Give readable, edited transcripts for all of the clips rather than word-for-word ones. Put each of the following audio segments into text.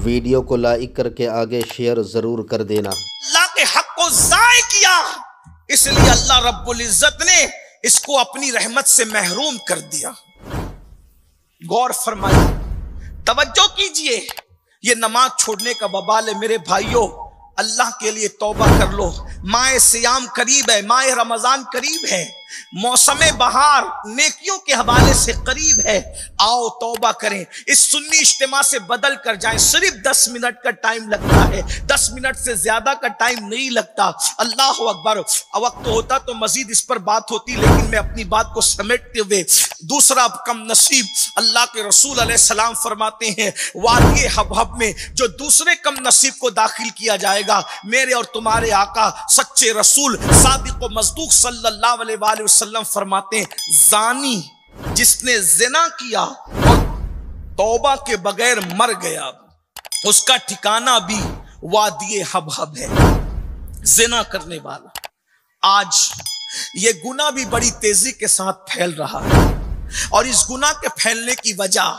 Video को like करके आगे शेयर जरूर कर देना। अल्लाह के हक को जाय किया, इसलिए अल्लाह रब्बुल इज्जत ने इसको अपनी रहमत से महरूम कर दिया। गौर फरमाइए, तवज्जो कीजिए, ये नमाज छोड़ने का वबाल है मेरे भाइयों। अल्लाह के लिए तौबा कर लो। माए सियाम करीब है, माए रमजान करीब है, मौसम बहार नेकियों के हवाले से करीब है। आओ तौबा करें, इस सुन्नी इज्तिमा से बदल कर जाएं। सिर्फ 10 मिनट का टाइम लगता है, 10 मिनट से ज्यादा का टाइम नहीं लगता। अल्लाह अकबर। वक्त होता तो मजीद इस पर बात होती, लेकिन मैं अपनी बात को समेटते हुए दूसरा कम नसीब, अल्लाह के रसूल अलैहिस्सलाम फरमाते हैं, वादी हब में जो दूसरे कम नसीब को दाखिल किया जाएगा, मेरे और तुम्हारे आका सच्चे रसूल सादिक व मज़दूक सल्लल्लाहु अलैहि वसल्लम फरमाते हैं, जानी जिसने जिना किया और तौबा के बगैर मर गया, उसका ठिकाना भी वादी हब है। जिना करने वाला, आज ये गुनाह भी बड़ी तेजी के साथ फैल रहा है, और इस गुनाह के फैलने की वजह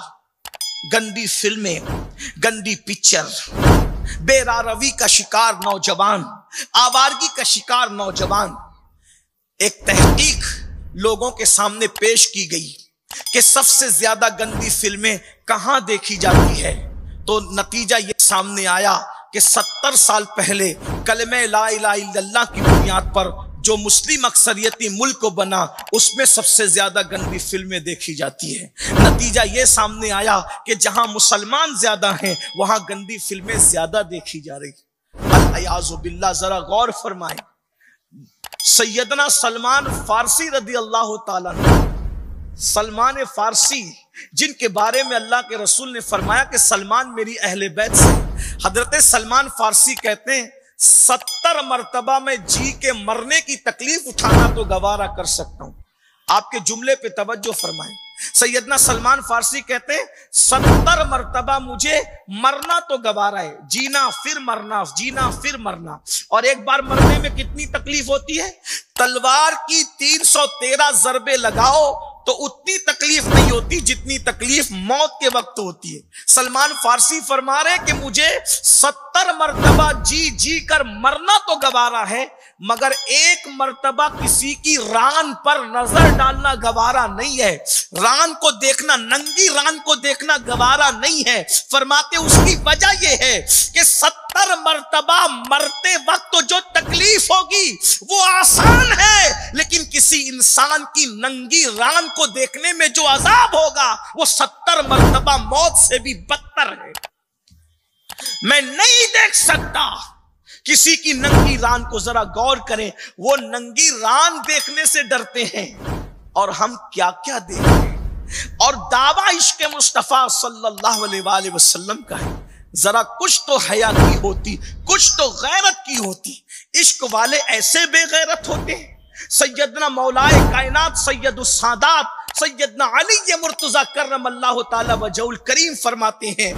गंदी फिल्में, गंदी पिक्चर, बेरारवी का शिकार नौजवान, आवारगी का शिकार नौजवान। एक तहकीक लोगों के सामने पेश की गई कि सबसे ज्यादा गंदी फिल्में कहां देखी जाती है, तो नतीजा ये सामने आया कि 70 साल पहले कलमे ला इलाहा इल्लल्लाह की बुनियाद पर जो मुस्लिम अक्सरियती मुल्क बना, उसमें सबसे ज्यादा गंदी फिल्में देखी जाती है। नतीजा यह सामने आया कि जहां मुसलमान ज्यादा हैं वहां गंदी फिल्में ज्यादा देखी जा रही। अल-अयाज़ु बिल्लाह। जरा गौर फरमाएं, सैयदना सलमान फारसी रदी अल्लाह ताला, सलमान फारसी जिनके बारे में अल्लाह के रसूल ने फरमाया कि सलमान मेरी अहले बैत से, हजरत सलमान फारसी कहते हैं 70 मरतबा में जी के मरने की तकलीफ उठाना तो गवारा कर सकता हूं। आपके जुमले पे तवज्जो फरमाएं। सैयदना सलमान फारसी कहते हैं 70 मरतबा मुझे मरना तो गवारा है, जीना फिर मरना, जीना फिर मरना। और एक बार मरने में कितनी तकलीफ होती है? तलवार की 313 जरबे लगाओ तो उतनी तकलीफ नहीं होती जितनी तकलीफ मौत के वक्त होती है। सलमान फारसी फरमा रहे कि मुझे 70 मरतबा जी जी कर मरना तो गवारा है, मगर एक मरतबा किसी की रान पर नजर डालना गवारा नहीं है। रान को देखना, नंगी रान को देखना गवारा नहीं है। फरमाते उसकी वजह यह है कि 70 मरतबा मरते वक्त तो जो तकलीफ होगी वो आसान है, लेकिन किसी इंसान की नंगी रान को देखने में जो अजाब होगा वो 70 मरतबा मौत से भी बदतर है। मैं नहीं देख सकता किसी की नंगी रान को। जरा गौर करें, वो नंगी रान देखने से डरते हैं और हम क्या क्या देख रहे हैं। और दावा इश्क मुस्तफा सल्लल्लाहु अलैहि वसल्लम का है। जरा कुछ तो हया की होती, कुछ तो गैरत की होती। इश्क वाले ऐसे बेगैरत होते हैं। सैयदना मौलाए कायनात सैयदुस सादात सैयदना अली मुर्तजा करमल्लाहु ताला वजहुल करीम फरमाते हैं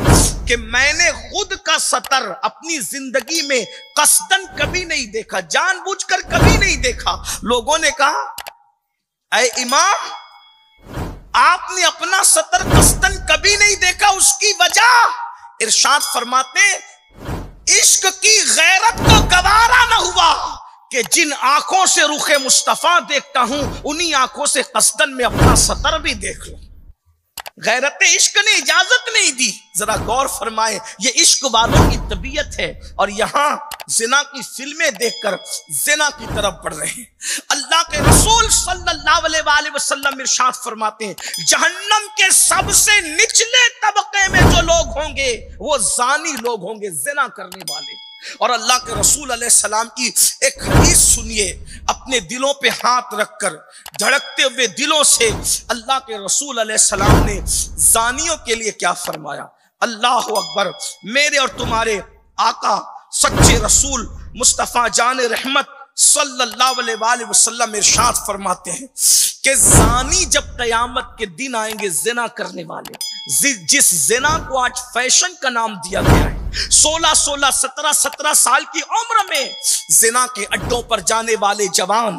कि मैंने खुद का सतर अपनी जिंदगी में कसदन कभी नहीं देखा, जानबूझकर कभी नहीं देखा। लोगों ने कहा, ऐ इमाम, आपने अपना सतर कसदन कभी नहीं देखा, उसकी वजह? इरशाद फरमाते, इश्क की गैरत को गवारा न हुआ कि जिन आंखों से रुखे मुस्तफा देखता हूं उन्हीं आंखों से कसदन में अपना सतर भी देख लो। गैरत इश्क ने इजाजत नहीं दी। जरा गौर फरमाए, ये इश्क वालों की तबीयत है, और यहां जिना की फिल्में देखकर जिना की तरफ बढ़ रहे हैं। अल्लाह के रसूल सल्लल्लाहु अलैहि वसल्लम इरशाद फरमाते हैं, जहन्नम के सबसे निचले तबके में जो लोग होंगे वो जानी लोग होंगे, जिना करने वाले। और अल्लाह के रसूल अलैहिस्सलाम की एक हदीस सुनिए, अपने दिलों पे हाथ रखकर धड़कते हुए दिलों से अल्लाह के रसूल अलैहिस्सलाम ने जानियों के लिए क्या फरमाया। अल्लाह अकबर। मेरे और तुम्हारे आका सच्चे रसूल मुस्तफा जान रहमत सल्लल्लाहु अलैहि वसल्लम इरशाद फरमाते हैं कि जानी जब कयामत के दिन आएंगे, जिना करने वाले, जिस जिना को आज फैशन का नाम दिया गया है, 16-16, 17-17 साल की उम्र में जिना के अड्डों पर जाने वाले जवान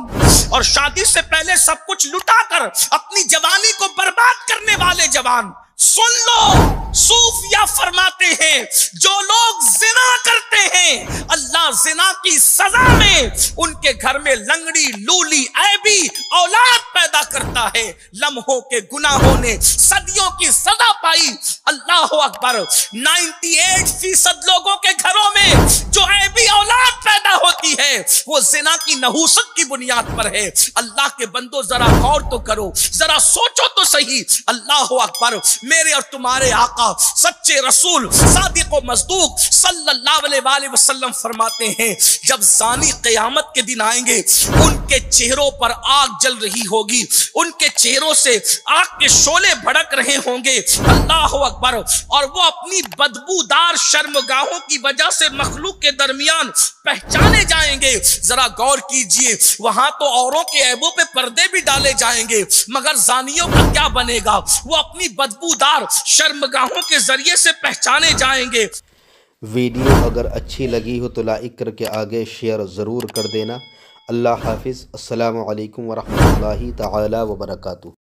और शादी से पहले सब कुछ लुटाकर अपनी जवानी को बर्बाद करने वाले जवान सुन लो, सूफिया फरमाते हैं जो लोग जिना करते हैं अल्लाह जिना की सजा में उनके घर में लंगड़ी लूली ऐबी औलाद पैदा करता है। लम्हों के गुनाहों ने सदियों की सजा पाई। अल्लाह अकबर। 98% लोगों के घरों में जो ऐबी औलाद पैदा होती है वो जिना की नहूसत की बुनियाद पर है। अल्लाह के बंदो जरा गौर तो करो, जरा सोचो तो सही। अल्लाह अकबर। मेरे और तुम्हारे आका सच्चे रसूल सादिक व मज़दूक सल्लल्लाहु अलैहि वसल्लम फरमाते हैं जब ज़ानी क़यामत के दिन आएंगे उनके चेहरों पर आग जल रही होगी, उनके चेहरों से आग के शोले भड़क रहे होंगे। अल्लाह अकबर। और वो अपनी बदबूदार शर्मगाहों की वजह से मखलूक के दरमियान पहचाने जाएंगे। जरा गौर कीजिए, वहां तो औरों के ऐबों पे पर्दे भी डाले जाएंगे मगर ज़ानियों का क्या बनेगा? वो अपनी बदबूदार शर्मगाहों के जरिए से पहचाने जाएंगे। वीडियो अगर अच्छी लगी हो तो लाइक करके आगे शेयर ज़रूर कर देना। अल्लाह हाफिज़। अस्सलामु अलैकुम वरहमतुल्लाहि तआला वबरकातुहू।